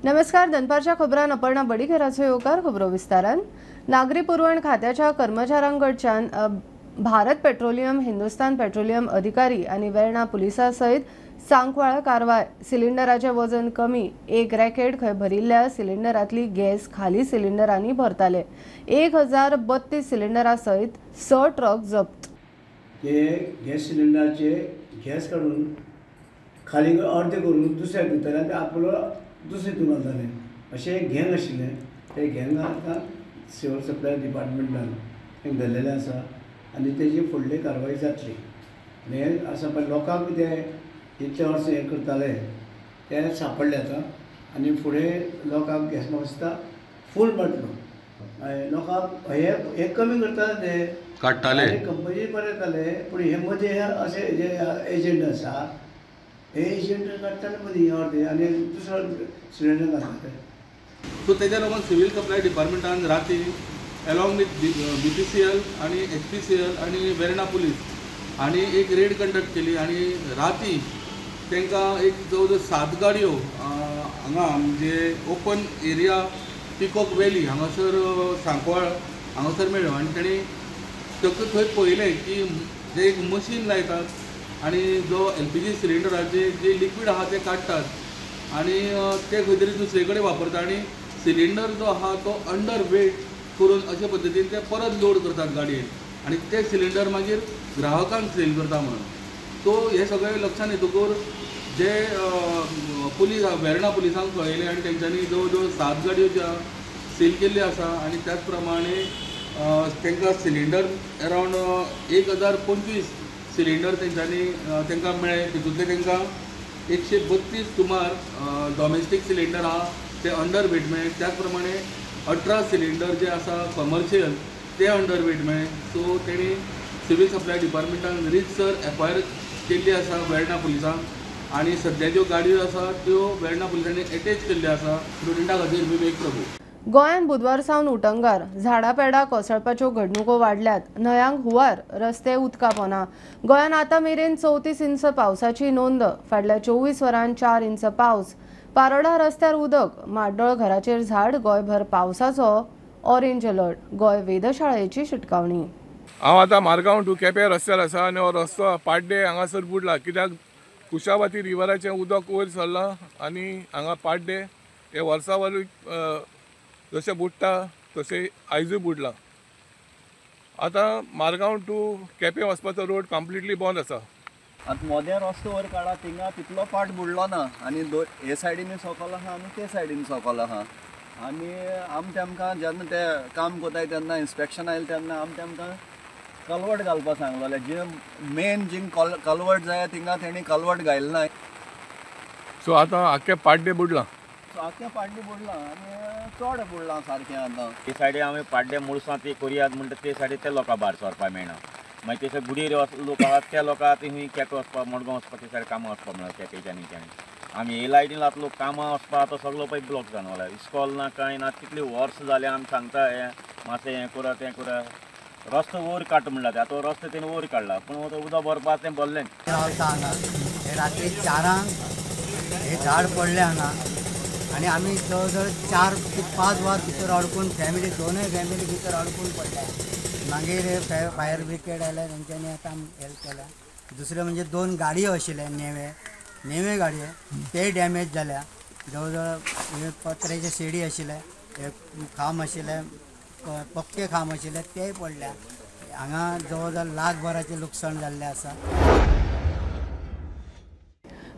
नमस्कार. दनपारच्या खबरांत अपर्णा बडीकराचो येवकार. खबरो विस्तारान. नागरी पुरवण खात्याच्या कर्मचाऱ्यांकडच्यान भारत पेट्रोलियम, हिंदुस्तान पेट्रोलियम अधिकारी आणि वेर्णा पुलिसा सयत सांकवाळ कारवाय. सिलिंडराचे वजन कमी. एक रॅकेट खंय भरिल्ल्या सिलिंडरांतली गॅस खाली सिलिंडरांनी भरताले. 1032 सिलिंडरां सयत 6 ट्रक जप्त. ते गॅस सिलिंडराचे गॅस काढून खाली अर्धे करून दुसऱ्याक दिताले आनी आपलो दुसरे हितून घालताले. अशें एक गँग आशिल्लें. ते गँग आतां सिव्हिल सप्लाय डिपार्टमेंटान तें धरलेलें आसा आनी तेजी फुडली कारवाय जातली. आनी हें आसा पळय लोकांक ते इतले वर्स हें करताले ते सांपडले आतां आनी फुडें लोकांक गॅस म्हाका दिसता फूल मेळटलो. लोकांक हे कमी करताले ते काडटाले कंपनी बरें येताले पूण हे मदीं अशे जे एजंट आसा हे एजंट काडटाले मदीं अर्दे आनी दुसरो सिलिंडर घालताले. सो तेज्या लागून सिव्हिल सप्लाय डिपार्टमेंटान राती अलॉंग विथ BPCL आणि HPCL आणि वेर्णा पुलीस आणि एक रेड कंडक्ट केली आणि राती तांकां एक जवळ जवळ 7 गाडयो हांगा म्हणजे ओपन एरिया पिकॉक व्हॅली हांगासर सांकवाळ हांगासर मेळ्ळ्यो आणि तांणी थंय पळयलें की जे एक मशीन लायतात आणि जो LPG सिलिंडराचे जे लिक्वीड आहा ते काडटात आणि ते खंय तरी दुसरे कडेन वापरतात आणि सिलिंडर जो आहा तो अंडर वेट करून अशे पद्दतीन ते परत लोड करतात गाडयेन आणि ते सिलिंडर मागीर ग्राहकांक सेल करता म्हणून. सो हे सगळे लक्षांत येतकूर जे पुलीस वेर्णा पुलिसांक कळयलें आनी तेंच्यांनी जवळ जवळ 7 गाडयो ज्या सेल केल्ल्यो आसा आणि त्याच प्रमाणे तांकां सिलिंडर अरावंड 1025 सिलिंडर तेंच्यांनी तांकां मेळ्ळे. तितूंतले तांकां 132 सुमार डॉमेस्टीक सिलिंडर आहा ते अंडर वेट मेळ्ळे. त्याच प्रमाणे 18 सिलिंडर जे आसा कमर्शियल ते अंडर वेट मेळ्ळे. सो तेणी सिव्हिल सप्लाय डिपार्टमेंटान रितसर FIR केल्ली आसा वेर्णा पुलिसांक आणि सध्या ज्यो गाडयो आसा त्यो वेर्णा पुलिसांनी अटॅच केल्ल्यो आसा. स्टुडंटा खातीर विवेक प्रभू. गोंयांत बुधवार सावन उटंगार. झाडां पेडां कोसळपाच्यो घडणुको वाडल्यात. न्हंयांक हुंवार. रस्ते उदका पोना. गोंयांत आतां मेरेन 34 इंच पावसाची नोंद. फाटल्या 24 वरांत 4 इंच पावस. पारोडा रस्त्यार उदक. माड्डोळ घराचेर झाड. गोंयभर पावसाचो ऑरेंज अलर्ट. गोंय वेधशाळेची शिटकावणी. हांव आतां मारगांव टू केपें रस्त्यार आसा आनी हो रस्तो पाड्डे हांगासर बुडला कित्याक कुशावती रिवराचें उदक वयर सरलां आनी हांगा पाड्डे हे वर्सा वरी जशें बुडटा तशें आयजूय बुडलां. आतां मारगांव टू केपें वचपाचो रोड कंप्लिटली बंद आसा. आतां मोदें रस्तो वयर काडा थिंगा तितलो पार्ट बुडलो ना आनी हे सायडीन सकयल आहा आनी ते सायडीन सकयल आहा आनी आमी तेमकां जेन्ना ते काम कोताय तेन्ना इन्स्पेक्शन आयलें तेन्ना आमी तेमकां कलवट घालपाक सांगलेलें. जे मेन जी कलवट जाय थिंगा तेणी कलवट घायलें ना. सो आतां आख्खे पाड्डे बुडलां. सो आख्खें पाड्डे बुडलां आनी चड बुडलां सारकें. आतां ते सायडी हांवें पाड्डे मुळसां ती कोरयात म्हणटा ते सायडी ते लोकांक भायर सरपाक मेळना. मागीर तशें गुडीर लोक आसात त्या लोकांक आतां खंय केपें वचपाक मडगांव वचपाक ते सायड कामां वचपाक मेळना केपेंच्या न्हंयच्यानी. आमी हे लायटीन आतां लोक कामां वचपाक आतां सगळो पळय ब्लॉक जावन वयला. इस्कॉल ना कांय ना. कितले वर्स जाले आमी सांगता हें मातशें हें करात तें करात. रस्तो वयर काड म्हणला ते आतां रस्तो तेणी वयर काडला पूण उदक भरपाक तें भरलें. रावता हांगा हे रात्री 4 हे झाड पडलें हांगा आनी आमी जवळ जवळ 4 ते 5 वर भितर अडकून फॅमिली दोनूय फॅमिली भितर अडकून पडल्या. मागीर फायर ब्रिगेड आयल्या तेंच्यांनी आतां हेल्प केल्या. दुसरें म्हणजे 2 गाडयो आशिल्ले नेवे गाडयो ते डॅमेज जाल्या. जवळ जवळ पत्र्याचे शेडी आशिल्ले, खांब आशिल्ले, पक्के खांब आशिल्ले तेय पडल्या. हांगा जवळ जवळ लाखभराचें लुकसाण जाल्लें आसा.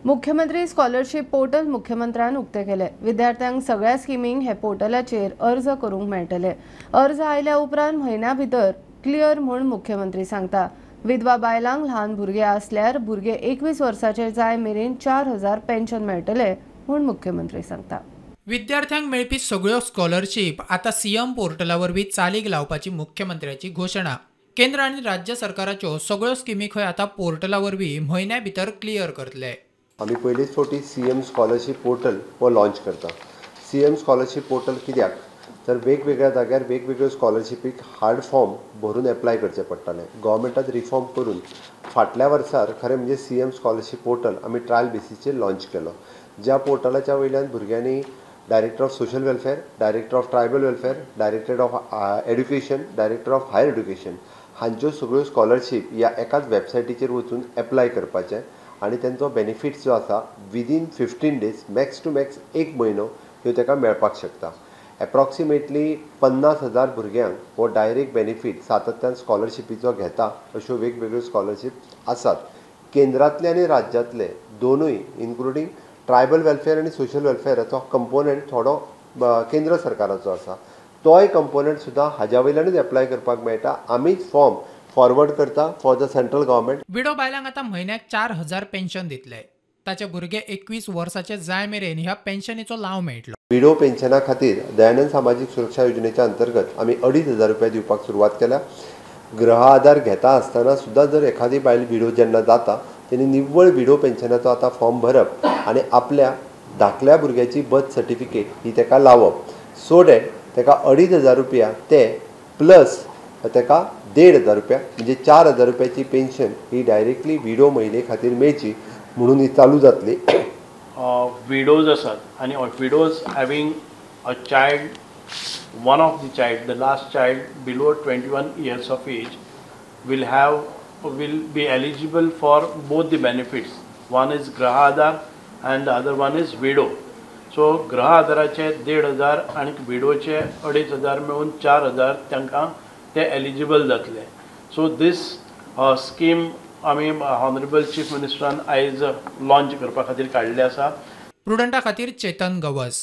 मुख्यमंत्री स्कॉलरशिप पोर्टल मुख्यमंत्र्यान उक्ते केले. विद्यार्थ्यांक सगळ्या स्किमींक हे पोर्टलाचेर अर्ज करूंक मेळटले. अर्ज आयल्या उपरांत म्हयन्या भितर क्लियर म्हूण मुख्यमंत्री सांगता. विधवा बायलांक ल्हान भुरगे आसल्यार भुरगे 21 वर्साचे जाय मेरेन 4000 पेन्शन मेळटले म्हूण मुख्यमंत्री सांगता. विद्यार्थ्यांक मेळपी सगळ्यो स्कॉलरशीप आता CM पोर्टला वरवीं चालीक लावपाची मुख्यमंत्र्याची घोशणा. केंद्र आनी राज्य सरकाराच्यो सगळ्यो स्किमी खंय आता पोर्टला वरवीं म्हयन्या भितर क्लियर करतले. आम्ही पहिलीच फावटी CM स्कॉलरशिप पोर्टल हो लॉन्च करता. CM स्कॉलरशिप पोर्टल कित्याक तर वेगवेगळ्या जाग्यार वेगवेगळ्यो स्कॉलरशिपीक हार्ड फॉर्म भरून एप्लाय करचे पडटाले. गव्हर्मेंटान रिफॉर्म करून फाटल्या वर्सार खरें म्हणजे CM स्कॉलरशिप पोर्टल आमी ट्रायल बेसिसचेर लॉन्च केलो. ज्या पोर्टलाच्या वयल्यान भुरग्यांनी director of social welfare, director of tribal welfare, director of education, director of higher education हांच्यो सगळ्यो स्कॉलरशीप ह्या एकाच वेबसायटीचेर वचून एप्लाय करपाचें आनी तेंचो बेनिफिट्स जो आसा within 15 days max to max 1 म्हयनो ह्यो ताका मेळपाक शकता. एप्रॉक्सिमेटली 50,000 भुरग्यांक हो डायरेक्ट बेनिफीट सातत्यान स्कॉलरशिपीचो घेता अश्यो वेगवेगळ्यो स्कॉलरशीप आसात. केंद्रांतले आनी राज्यांतले दोनूय इन्क्लुडींग ट्रायबल वेलफेअर आनी सोशल वेलफेअराचो कंपोनंट थोडो केंद्र सरकाराचो आसा. तोय कंपोनंट सुद्दां हाज्या वयल्यानूच एप्लाय करपाक मेळटा. आमीच फॉर्म फॉरवर्ड करता for the central government. Widow बायलांक आता म्हयन्याक 4,000 पेन्शन दितले. ताचे भुरगे 21 वर्साचे जाय मेरेन ह्या पेन्शनीचो लाव मेळटलो. विडो पेन्शना खातीर दयानंद सामाजीक सुरक्षा योजनेच्या अंतर्गत आमी 2,500 रुपया दिवपाक सुरवात केल्या. गृह आधार घेता आसतना सुद्दां जर एखादी बायल विडो जेन्ना जाता तेणी निव्वळ विडो पेन्शनाचो आता फॉर्म भरप आनी आपल्या धाकल्या भुरग्याची बर्थ सर्टिफिकेट ही ताका लावप सो डॅट ताका 2,500 रुपया ते प्लस ताका 1,500 रुपया म्हणजे 4,000 रुपयाची पेन्शन ही डायरेक्टली विडो महिले खातीर मेळची म्हणून ही चालू जातली. विडोज आसात आनी widows having a child, one of the child, the last child below 21 years of age will be eligible for both the benefits. One is Graha Aadhar and the other one is widow. So Graha Aadharache 1,500 आणि widoचे 2,500 मेळून 4,000 तांकां ते eligible जातले. So this scheme आमी Honorable Chief Ministeran आयज launch करपा खातीर काडले आसा. प्रुडंटा खातीर चेतन गवस.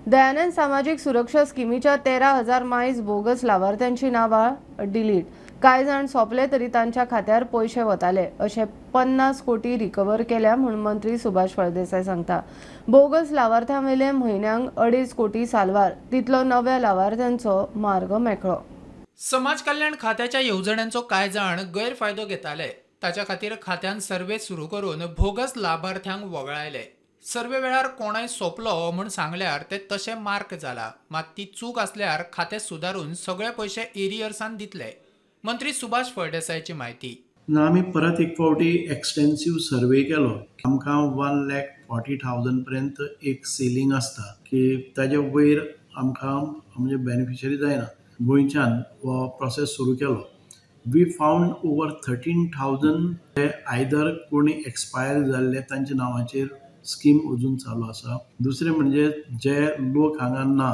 दयानंद सामाजिक सुरक्षा स्किमीच्या 13,000 मायज बोगस लाभार्थ्यांची नावां डिलीट. कांय जाण सोंपले तरी तांच्या खात्यार पयशे वताले. अशे 50 कोटी रिकवर केल्या म्हणून मंत्री सुभाष फळदेसाय सांगता. बोगस लाभार्थ्यां वयले म्हयन्यांक 2.5 कोटी साल्वार तितलो नव्या लाभार्थ्यांचो मार्ग मेकळो. समाज कल्याण खात्याच्या येवजण्यांचो कांय जाण गैरफायदो घेताले. ताच्या खातीर खात्यान सर्वे सुरू करून भोगस लाभार्थ्यांक वगळायले. सर्वे वेळार कोणाय सोंपलो म्हूण सांगल्यार ते तशें मार्क जाला. मात ती चूक आसल्यार खातें सुदारून सगळे पयशे एरियर्सान दितले. मंत्री सुभाष फळदेसायची म्हायती. आमी परत एक फावटी एक्सटेन्सिव सर्वे केलो. आमकां 1,40,000 पर्यंत एक सेलिंग आसता की ताजे वयर आमकां म्हणजे बेनिफिशरी जायना. गोंयच्यान हो प्रोसेस सुरू केलो. वी फावंड ओवर 13,000 ते आयदर कोणी एक्सपायर जाल्ले तांच्या नांवाचेर स्कीम अजून चालू आसा. दुसरें म्हणजे जे लोक हांगा ना,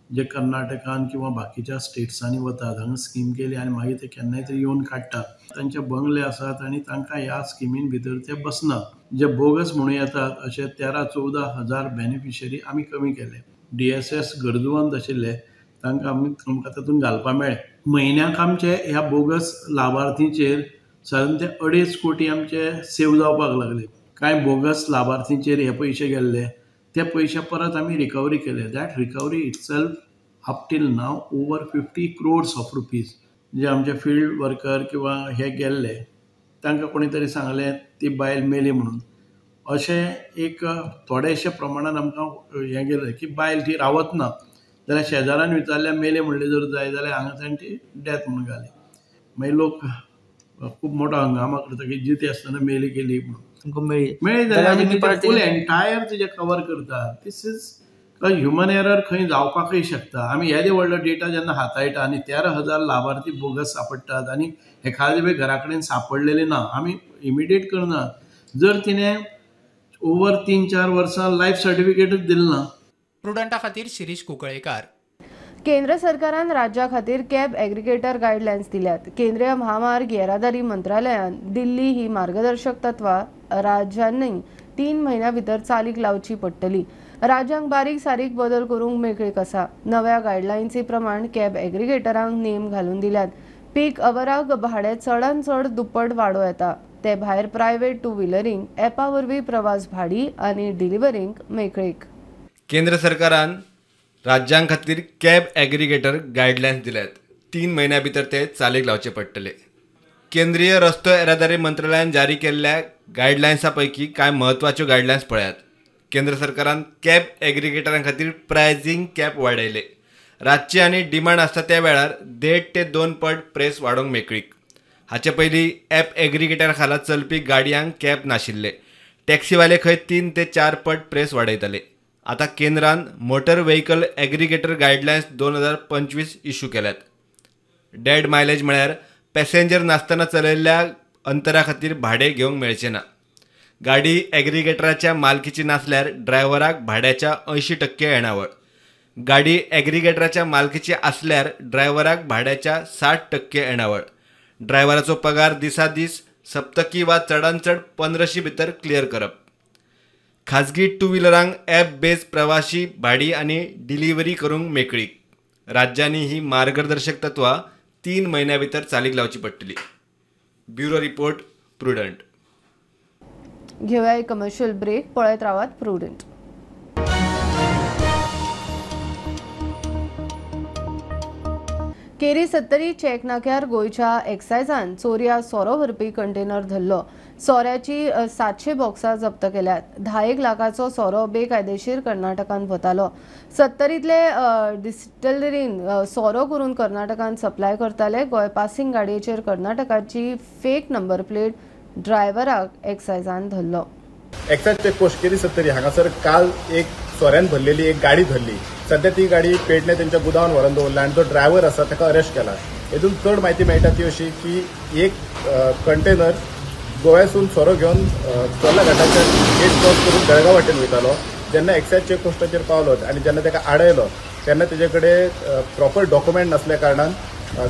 जे कर्नाटकान किंवा बाकीच्या स्टेट्सांनी वतात, हांगा स्कीम केली आनी मागीर ते केन्नाय तरी येवन काडटात. तांचे बंगले आसात आनी तांकां ह्या स्किमीन भितर ते बसना. जे बोगस म्हणून येतात अशे 13-14,000 बेनिफिशरी आमी कमी केले. DSS गरजवंत आशिल्ले तांकां आमकां तातूंत घालपाक मेळ्ळे. म्हयन्याक आमचे ह्या बोगस लाभार्थींचेर साधारण ते 2.5 कोटी आमचे सेव जावपाक लागले. कांय बोगस लाभार्थींचेर हे पयशे गेल्ले ते पयशे परत आमी रिकवरी केले. That recovery itself up till now over 50 crores of rupees. जे आमचे फिल्ड वर्कर किंवा हे गेल्ले तांकां कोणी तरी सांगलें ती बायल मेली म्हणून. अशें एक थोडेशे प्रमाणान आमकां हें गेलें की बायल ती रावत ना जाल्यार शेजाऱ्यान विचारल्यार मेले म्हणले जर जाय जाल्यार हांगा तांची डेथ म्हणून घाली. मागीर लोक खूब मोठो हंगामा करता की जिते आसतना मेली गेली म्हणून. मेळ्ळी जाल्यार फूल एंटायर तुजे कवर करतात. दीस इज ह्युमन एरर खंय जावपाकय शकता. आमी येदे व्हडलो डेटा जेन्ना हाताळटा आनी 13,000 लाभार्थी बोगस सापडटात आनी एखादे वेळ घरा कडेन सापडलेले ना, आमी इमिडिएट करना. जर तिणें ओवर 3-4 वर्सां लायफ सर्टिफिकेटूच दिलें ना. प्रुडंटा खातीर शिरीष कुंकळेकार. केंद्र सरकारान राज्या खातीर कॅब एग्रिगेटर गायडलायन्स दिल्यात. केंद्रीय महामार्ग येरादारी मंत्रालयान दिल्ली ही मार्गदर्शक तत्वां राज्यांनी 3 म्हयन्यां भितर चालीक लावची पडटली. राज्यांक बारीक सारीक बदल करूंक मेकळीक आसा. नव्या गायडलायन्सी प्रमाण कॅब एग्रिगेटरांक नेम घालून दिल्यात. पीक अवराक भाडें चडांत चड दुप्पट वाडो येता. ते भायर प्रायव्हेट टू व्हिलरींक एपा वरवीं प्रवास भाडी आनी डिलिव्हरींक मेकळीक. केंद्र सरकारान राज्यां खातीर कॅब एग्रिगेटर गायडलायन्स दिल्यात. 3 म्हयन्यां भितर ते चालीक लावचे पडटले. केंद्रीय रस्तो येरादारी मंत्रालयान जारी केल्ल्या गायडलायन्सा पैकी कांय म्हत्वाच्यो गायडलायन्स पळयात. केंद्र सरकारान कॅब एग्रिगेटरां खातीर प्रायझींग कॅप वाडयले. रातची आनी डिमांड आसता त्या वेळार 1.5 ते 2 पट प्रेस वाडोवंक मेकळीक. हाचे पयलीं ॲप एग्रिगेटरा खाला चलपी गाडयांक कॅप नाशिल्ले. टॅक्सीवाले खंय 3 ते 4 पट प्रेस वाडयताले. आता केंद्रान motor vehicle aggregator guidelines 2025 issue केल्यात. डेड मायलेज म्हळ्यार पॅसेंजर नासतना चलयल्ल्या अंतरा खातीर भाडें घेवंक मेळचें ना. गाडी एग्रिगेटराच्या मालकीची नासल्यार ड्रायव्हराक भाड्याच्या 80% येणावळ. गाडी एग्रिगेटराच्या मालकीची आसल्यार ड्रायव्हराक भाड्याच्या 60% येणावळ. ड्रायव्हराचो पगार दिसा दीस सप्तकी वा चडांत चड 1500 भितर क्लियर करप. खाजगी टू व्हिलरांक ॲप बेज प्रवाशी भाडी आनी डिलिव्हरी करूंक मेकळीक. राज्यांनी ही मार्गदर्शक तत्वां 3 म्हयन्यां भितर चालीक लावची पडटली. Bureau report, prudent. घेऊया एक कमर्शियल ब्रेक. पळयत रावात प्रुडंट. केरी 70 चेक नाक्यार गोयच्या एक्सायजान चोरया सोरो व्हरपी कंटेनर धरलो. सोऱ्याची 700 बॉक्सां जप्त केल्यात. 10 लाखाचो सोरो बेकायदेशीर कर्नाटकान वतालो. 70तले डिस्टिलरीन सोरो करून कर्नाटकान सप्लाय करताले. गोय पासिंग गाडयेचेर कर्नाटकाची फेक नंबर प्लेट ड्रायव्हराक एक्सायजान धरलो. एक्सायज चेकपोस्ट केरी 70 हांगासर काल एक सोऱ्यान भरलेली एक गाडी धरली. सध्या ती गाडी पेडणे त्यांच्या गुदावान व्हरून दवरला आनी जो ड्रायव्हर आसा ताका अरेस्ट केला. हेतून चड म्हायती मेळटा ती अशी की एक कंटेनर गोव्यासून सोरो घेवन चोर्ला घाटाच्या गेट क्रॉस करून बेळगांव वाटेन वयतालो. जेन्ना एक्सायज चेकपोस्टाचेर पावलो आनी जेन्ना ताका आडयलो तेन्ना तेजे कडेन प्रॉपर डॉक्युमेंट नासल्या कारणान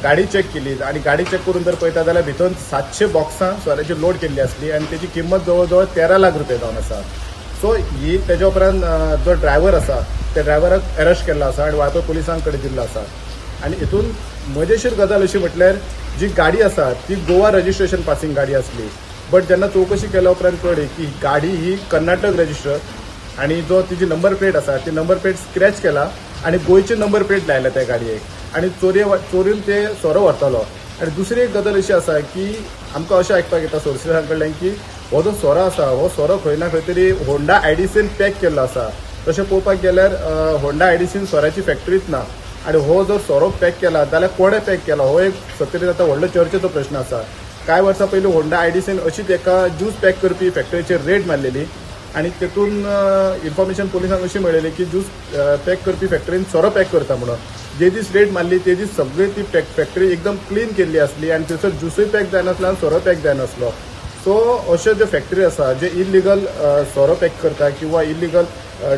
गाडी चेक केली आनी गाडी चेक करून जर पळयता जाल्यार भितर 700 बॉक्सां सोऱ्याची लोड केल्ली आसली आनी तेजी किंमत जवळ जवळ 13 लाख रुपये जावन आसा. सो ही तेज्या उपरांत जो ड्रायव्हर आसा त्या ड्रायव्हराक अरेस्ट केल्लो आसा आनी वाळपय पुलिसां कडेन दिल्लो आसा. आनी हितून मजेशीर गजाल अशी म्हटल्यार जी गाडी आसा ती गोवा रजिस्ट्रेशन पासिंग गाडी आसली. बट जेन्ना चवकशी केल्या उपरांत कळ्ळें की गाडी ही कर्नाटक रजिस्टर आनी जो तिची नंबर प्लेट आसा ती नंबर प्लेट स्क्रॅच केला आनी गोंयची नंबर प्लेट लायल्या त्या गाडयेक आनी चोरून ते सोरो व्हरतालो. आनी दुसरी एक गजाल अशी आसा की आमकां अशें आयकपाक येता सोर्सिसां कडल्यान की हो जो सोरो आसा हो सोरो खंय ना खंय तरी होंडा आयडीसीन पॅक केल्लो आसा. तशें पळोवपाक गेल्यार होंडा आयडीसीन सोऱ्याची फॅक्टरीच ना आनी हो जर सोरो पॅक केला जाल्यार कोणे पॅक केला हो एक सत्तरी आतां व्हडलो चर्चेचो प्रश्न आसा. कांय वर्सां पयलीं होंडा आयडीसीन अशीच एका ज्यूस पॅक करपी फॅक्टरीचेर रेड मारलेली आनी तेतून इन्फॉर्मेशन पुलिसांक अशी मेळिल्ली की ज्यूस पॅक करपी फॅक्टरीन सोरो पॅक करता म्हणून. जे दीस रेड मारली ते दीस सगळी ती फॅक्टरी एकदम क्लीन केल्ली आसली आनी थंयसर ज्यूसय पॅक जायनासलो आनी सोरो पॅक जायनासलो. सो अश्यो ज्यो फॅक्टरी आसा जे इलिगल सोरो पॅक करता किंवा इलिगल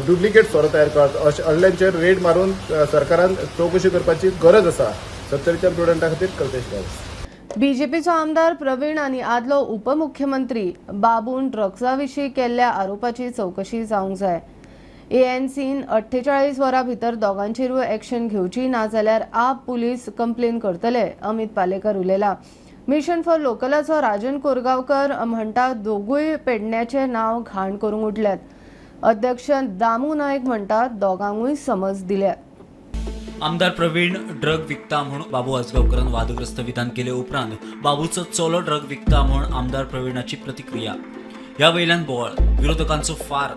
डुप्लिकेट सोरो तयार करता असल्यांचेर रेड मारून सरकारान चवकशी करपाची गरज आसा. 70च्या प्रुडंटा खातीर कल्पेश रावस. बीजेपीचो आमदार प्रवीण आनी आदलो उपमुख्यमंत्री बाबून ड्रग्सा विशीं केल्ल्या आरोपाची चवकशी जावंक जाय. एएनसीन 48 वरां भितर दोगांचेरूय एक्शन घेवची ना जाल्यार आप पुलीस कंप्लेन करतले. अमित पालेकर उलयला. मिशन फॉर लोकलाचो राजन कोरगांवकर म्हणटा दोगूय पेडण्याचें नांव घाण करूंक उठल्यात. अध्यक्ष दामू नायक म्हणटा दोगांकूय समज दिल्या. आमदार प्रवीण ड्रग विकता म्हणून बाबू आसगांवकरान वादग्रस्त विधान केले उपरांत बाबूचो चलो ड्रग विकता म्हणून आमदार प्रवीणाची प्रतिक्रिया. ह्या वयल्यान बोळ विरोधकांचो फार.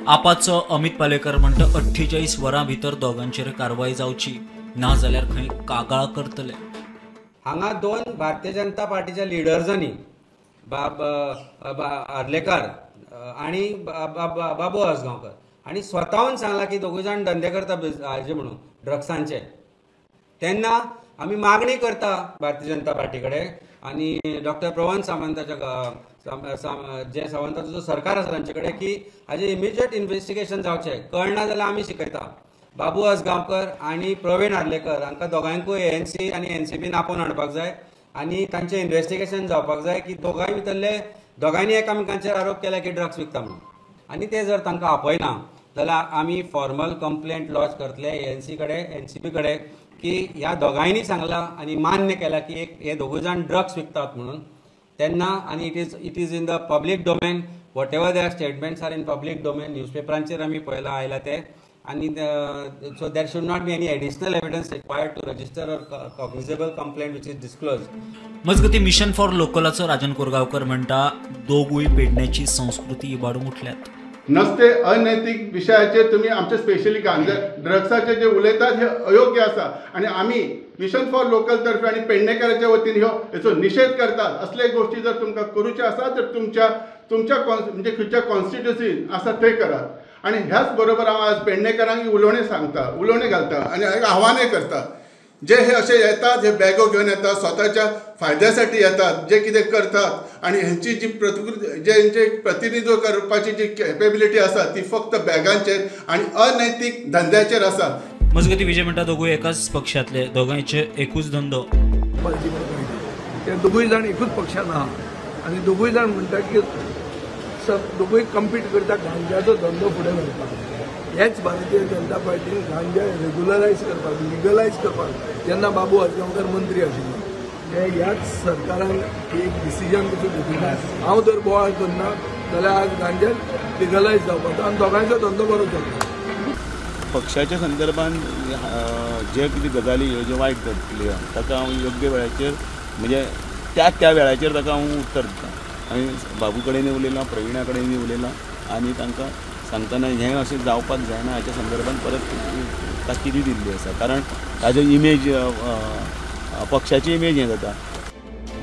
आपाचो अमित पालेकर म्हणटा 48 वरां भितर दोगांचेर कारवाय जावची ना जाल्यार खंय कागाळ करतले. हांगा 2 भारतीय जनता पार्टीच्या लिडर्सांनी आर्लेकर आणि बाबू आसगांवकर आणि स्वताहून सांगला की दोघे जाण धंदे करता हाजे म्हणून ड्रग्सांचे. तेन्ना आमी मागणी करता भारतीय जनता पार्टी कडेन आनी डॉक्टर प्रवन सावंताच्या जे सावंताचो जो सरकार आसा तांचे कडेन की हाजे इमिजिएट इन्व्हेस्टिगेशन जावचें. कळना जाल्यार आमी शिकयता. बाबू आसगांवकर आणि प्रवीण आर्लेकर हांकां दोगांयकूय एएनसी आनी एनसीबीन आपोवन हाडपाक जाय आनी तांचें इन्व्हेस्टिगेशन जावपाक जाय की दोगांय भितरले दोगांयनी एकामेकांचेर आरोप केला की ड्रग्स विकता म्हणून. आनी ते जर तांकां आपयना जाल्यार आमी फॉर्मल कंप्लेंट लॉन्च करतले एएनसी कडेन एनसीबी कडेन की ह्या दोगांयनी सांगला आनी मान्य केला की हे दोगूय जाण ड्रग्स विकतात म्हणून. तेन्ना आनी it is in the public domain. Whatever their statements are in public domain. न्यूजपेपरांचेर आमी पळयला आयला ते. And so there should not be any additional evidence required to register or cognizable complaint which is disclosed. मजगती mission for लोकलाचो Rajan Korgaonkar म्हणटा दोगूय पेडण्याची संस्कृती इबाडूंक उठल्यात. नसते अनैतिक विषयाचेर तुम्ही आमचे स्पेशली गांजा ड्रग्साचे जे उलयतात हे अयोग्य आसा आनी आमी मिशन फॉर लोकल तर्फे आनी पेडणेकारांच्या वतीन हेचो निषेध करतात. असले गोष्टी जर तुमकां करूचे आसा तर तुमच्या म्हणजे खंयच्या कॉन्स्टिट्युन्सीन आसा थंय करात. आणि ह्याच बरोबर हांव आज पेडणेकरांक उलोवणें घालता आणि आव्हानय करता, जे हे असे येतात, हे बॅगो घेऊन येतात, स्वतःच्या फायद्यासाठी येतात, जे कितें करतात आणि ह्यांची जी जे प्रतिनिधित्व करपाची जी कॅपेबिलिटी आसा ती फक्त बॅगांचेर आणि अनैतीक धंद्याचेर आसा. मजगती विजय म्हणटा दोगूय एकाच पक्षातले, दोगांयचे एकूच धंदो. ते दोगूय जाण एकूच पक्षान आहा आनी दोगूय जाण म्हणटा की दोगूय कम्पीट करता गांजाचो धंदो फुडें व्हरपाक. हेच भारतीय जनता पार्टीन गांजा रेग्युलरायज करपाक, लिगलायज करपाक जेन्ना बाबू आजगांवकर मंत्री आशिल्लो ते ह्याच सरकारान एक डिसिजन कशें घेतिल्लें. हांव जर बोवाळ करना जाल्यार आज गांजा लिगलायज जावपाचो आनी दोगांयचो धंदो बरो चलता. पक्षाच्या संदर्भात जे कितें गजाली ह्यो ज्यो वायट घडटल्यो ताका हांव योग्य वेळाचेर म्हणजे त्या वेळाचेर ताका हांव उत्तर दितां. आनी बाबू कडेनय उलयलां, प्रवीणा कडेनय उलयलां आनी तांकां सांगतना हें अशें जावपाक जायना हाच्या संदर्भात परत ताकीदी दिल्ली आसा, कारण ताजो इमेज पक्षाची इमेज हें जाता.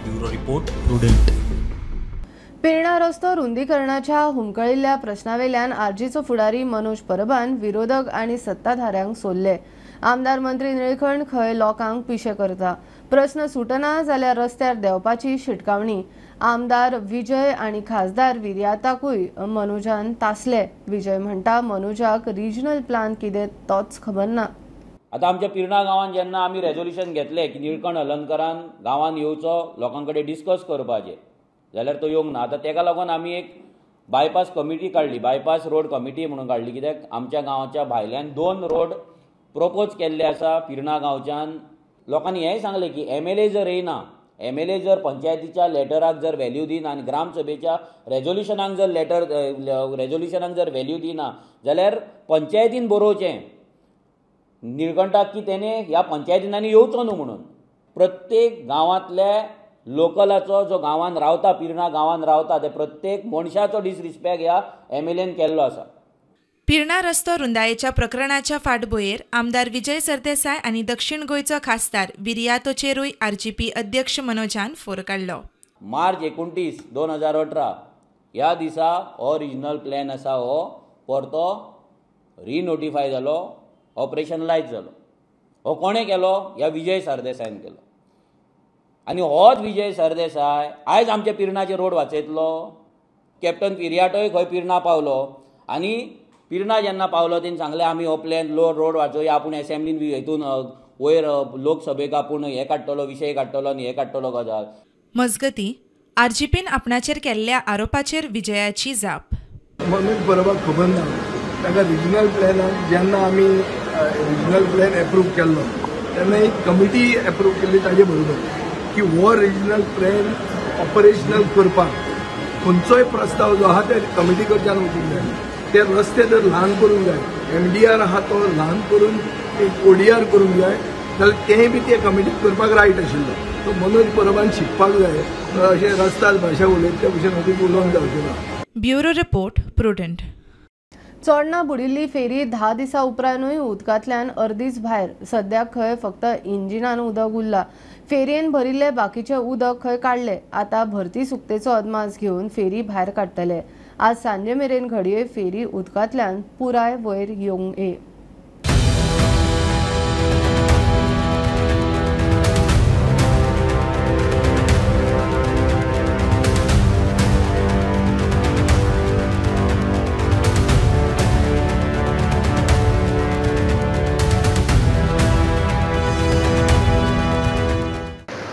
Bureau report prudent. पेरणा रस्तो रुंदीकरणाच्या हुमकळिल्ल्या प्रश्नावेल्यान आरजीचो फुडारी मनोज परबान विरोधक आनी सत्ताधाऱ्यांक सोडले. आमदार मंत्री निळखंड खंय लोकांक पिशे करता. प्रश्न सुटना जाल्यार रस्त्यार देवपाची शिटकावणी. आमदार विजय आनी खासदार विर्याताकूय मनोजान तासले. विजय म्हणटा मनोजाक रिजनल प्लान कितें तोच खबर ना. आतां आमच्या पिर्णा गांवांत जेन्ना आमी रेजोल्युशन घेतलें की निळकंठ हलर्णकरान गांवांत येवचो, लोकां कडेन डिस्कस करपाचें, जाल्यार तो येवंक ना. आतां तेका लागून आमी एक बायपास कमिटी काडली, बायपास रोड कमिटी म्हणून काडली. कित्याक आमच्या गांवाच्या भायल्यान 2 रोड प्रपोज केल्ले आसा पिर्णा गांवच्यान. लोकांनी हेंय सांगलें की MLA जर येयना, MLA जर पंचायतीच्या लेटराक जर व्हॅल्यू दिना आनी ग्रामसभेच्या रेजोल्युशनाक जर व्हॅल्यू दिना जाल्यार पंचायतीन बरोवचें निळकंठाक की तेणे ह्या पंचायतींनी येवचो न्हू म्हणून. प्रत्येक गांवांतल्या लोकलाचो जो गांवांत रावता, पिर्णा गांवांत रावता, ते प्रत्येक मनशाचो डिसरिस्पेक्ट ह्या MLAन केल्लो आसा. पिर्णा रस्तो रुंदायेच्या प्रकरणाच्या फाटभुंयेर आमदार विजय सरदेसाय आनी दक्षिण गोंयचो खासदार विर्यातोचेरूय RGP अध्यक्ष मनोजान फोर काडलो. मार्च 29, 2018 ह्या दिसा हो रिजनल प्लॅन आसा हो परतो रिनोटिफाय जालो, ऑपरेशनलायज जालो. हो कोणें केलो? ह्या विजय सरदेसायन केलो. आनी होच विजय सरदेसाय आयज आमच्या पिर्णाचे रोड वाचयतलो. कॅप्टन विर्याटोय खंय पिर्णा पावलो आनी पिर्णा जेन्ना पावलो तेणी सांगलें आमी हो प्लॅन रोड वाचोवया, आपूण असेंब्लीन हितून वयर लोकसभेक आपूण हें काडटलो, विशय काडटलो आनी हें काडटलो गजाल. मजगती RGPन आपणाचेर केल्ल्या आरोपाचेर विजयाची जाप. मनोज परबाक खबर ना. ताका रिजनल प्लॅनाक जेन्ना आमी रिजनल प्लॅन एप्रूव केल्लो तेन्ना एक कमिटी एप्रूव केल्ली ताजे बरोबर की हो रिजनल प्लॅन ऑपरेशनल करपाक खंयचोय प्रस्ताव जो आहा ते कमिटी कडच्यान वचूंक जाय. ते रस्ते जर ल्हान करूंक जाय, MDR आहा तो ल्हान करून एक ODR करूंक जाय जाल्यार तेंय बी ते कमिटीक करपाक रायट आशिल्लो. तो मनोज परबान शिकपाक जाय. अशें रस्त्यार भाशा उलयता त्या भशेन अदीक उलोवंक जावचें ना. Bureau report prudent. चोडणा बुडिल्ली फेरी 10 दिसां उपरांतूय उदकांतल्यान अर्दीच भायर. सद्याक खंय फक्त इंजिनान उदक उरलां. फेरयेन भरिल्ले बाकीचे उदक खंय काडले. आतां भरती सुकतेचो अदमास घेवन फेरी भायर काडटले. आज सांजे मेरेन घडये फेरी उदकांतल्यान पुराय वयर येवंक ये.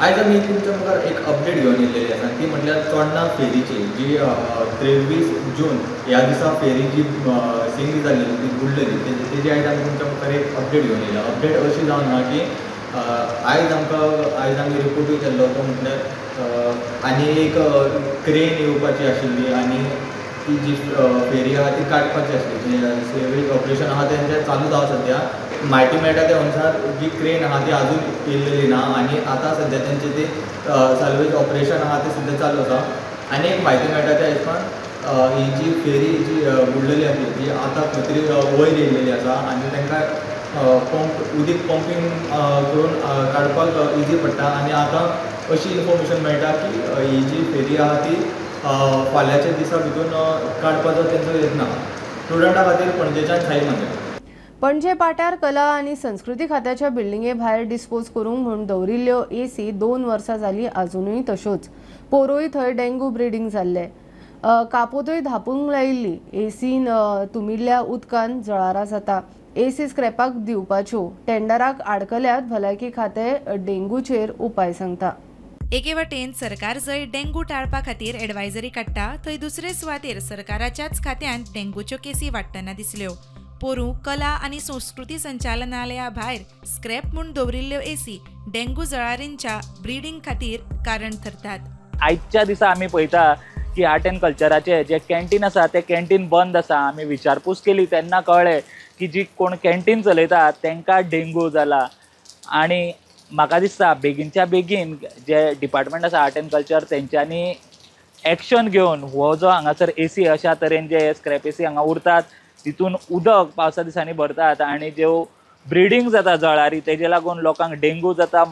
आयज आमी तुमच्या मुखार एक अपडेट घेवन येयलेली आसा, ती म्हटल्यार चोडणा फेरीची जी 23 जून ह्या दिसा फेरी जी सिंग जाल्ली ती बुडलेली तेजी आयज आमी तुमच्या मुखार एक अपडेट घेवन येयला. अपडेट अशी जावन ना की आयज आमी रिपोर्टूय केल्लो तो म्हटल्यार आनी एक क्रेन येवपाची आशिल्ली आनी ती जी फेरी आहा ती काडपाची आशिल्ली. सेवेज ऑपरेशन आहा तेंचें चालूच आहा सद्या. म्हायती मेळटा त्या अनुसार जी क्रेन आहा ती आजून येयल्लेली ना आनी आतां सद्या तेंचें ती साल्वेज ऑपरेशन आहा तें सद्या चालू आसा. आनी एक म्हायती मेळटा त्या हिसपान ही जी फेरी जी बुडलेली आसली ती आतां खंय तरी वयर येयल्लेली आसा आनी तांकां उदीक पंपींग करून काडपाक इजी पडटा. आनी आतां अशी इन्फॉर्मेशन मेळटा की ही जी फेरी आहा ती फाल्यांच्या दिसा भितर काडपाचो तेंचो यत्न आहा. स्टुडंटा खातीर पणजेच्यान साहिल मांद्रेकर. पणजे पाट्यार कला आनी संस्कृती खात्याच्या बिल्डिंगे भायर डिस्पोज करूंक म्हूण दवरिल्ल्यो AC 2 वर्सां जालीं अजुनूय तश्योच. पोरूय थंय डेंगू ब्रिडींग जाल्ले. कापोतूय धापूंक लायिल्ली. ACन तुमिल्ल्या उदकान जळारां जाता. AC स्क्रॅपाक दिवपाच्यो टेंडराक आडकल्यात. भलायकी खातें डेंगूचेर उपाय सांगता. एके वटेन सरकार जंय डेंगू टाळपा खातीर एडवायझरी काडटा थंय दुसरे सुवातेर सरकाराच्याच खात्यांत डेंगूच्यो केसी वाडटना दिसल्यो. पोरूं कला आनी संस्कृती संचालनालया भायर स्क्रॅप म्हूण दवरिल्ल्यो AC डेंगू जळारींच्या ब्रिडींग खातीर कारण ठरतात. आयच्या दिसा आमी पळयता की आर्ट एंड कल्चराचे जे कॅन्टीन आसा ते कॅन्टीन बंद आसा. आमी विचारपूस केली तेन्ना कळ्ळें की जी कोण कॅन्टीन चलयतात तांकां डेंगू जाला. आनी म्हाका दिसता बेगीनच्या बेगीन जे डिपार्टमेंट आसा आर्ट एंड कल्चर तेंच्यांनी एक्शन घेवन हो जो हांगासर AC अशा तरेन जे स्क्रॅप AC हांगा उरतात तितून उदक पावसा दिसांनी भरतात आनी ज्यो ब्रिडींग जाता जळारी तेजे लागून लोकांक डेंगू जाता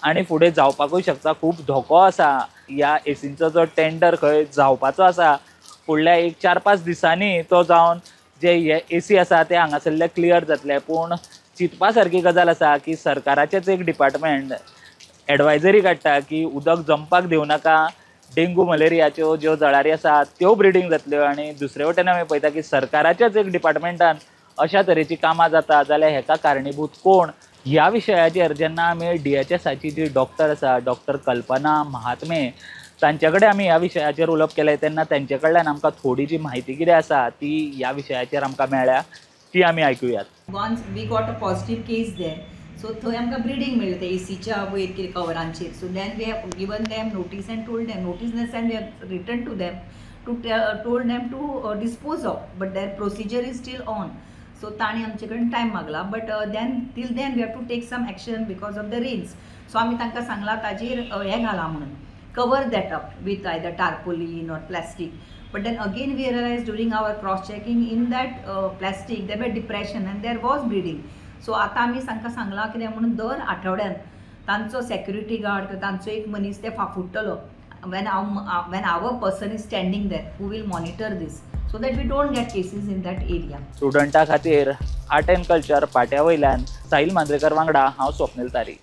आनी फुडें जावपाकूय शकता. खूब धोको आसा. ह्या ACंचो जो टेंडर खंय जावपाचो आसा फुडल्या 1-4-5 दिसांनी तो जावन जे हे AC आसा ते हांगासरले क्लियर जातले. पूण चिंतपा सारकी गजाल आसा की सरकाराचेच एक डिपार्टमेंट एडवायझरी काडटा की उदक जमपाक दिवं नाका. डेंगू मलेरियाच्यो ज्यो जळारी आसा त्यो ब्रिडींग जातल्यो आनी दुसरे वटेन आमी पळयता की सरकाराच्याच एक डिपार्टमेंटान अशा तरेची कामां जाता जाल्यार हेका कारणीभूत कोण ह्या विशयाचेर जेन्ना आमी DHSची जी डॉक्टर आसा डॉक्टर कल्पना महात्मे तांचे कडेन आमी ह्या विशयाचेर उलोवप केलें तेन्ना तांचे कडल्यान आमकां थोडी जी म्हायती कितें आसा ती ह्या विशयाचेर आमकां मेळ्ळ्या ती आमी आयकुयात. Once we got a positive case there, so थंय आमकां ब्रिडींग मेळ्ळें ते ACच्या वयर कितें कवरांचेर. So then we have given them notice and told them notice in the sense we have written to them to told them to dispose of but their procedure is still on. So ताणी आमचे कडेन time मागला but then till then we have to take some action because of the rains. So आमी तांकां सांगलां ताजेर हें घाला म्हणून cover that up with either tarpaulin or plastic. But then again we realized during our cross checking in that plastic there were depression and there was bleeding. So आता आमी तांकां सांगलां कितें म्हणून दर आठवड्यान तांचो सेक्युरिटी गार्ड किंवा तांचो एक मनीस ते फाफुडटलो when our person is standing there who will monitor this so that we don't get cases in that area. स्टुडंटा खातीर आर्ट एंड कल्चर पाट्या वयल्यान साहिल मांद्रेकर वांगडा हांव स्वप्नील तारी.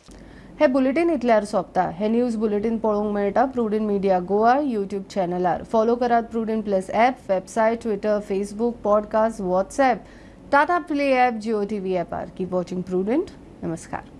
हे बुलेटिन इतल्यार सोंपता. हे न्यूज बुलेटिन पळोवंक मेळटा प्रुडंट मिडिया गोवा यूट्यूब चॅनलार. फॉलो करात prudent plus app, website, Twitter, Facebook, podcast, WhatsApp, Tata play app, Jio TV ॲपार. Keep watching prudent. नमस्कार.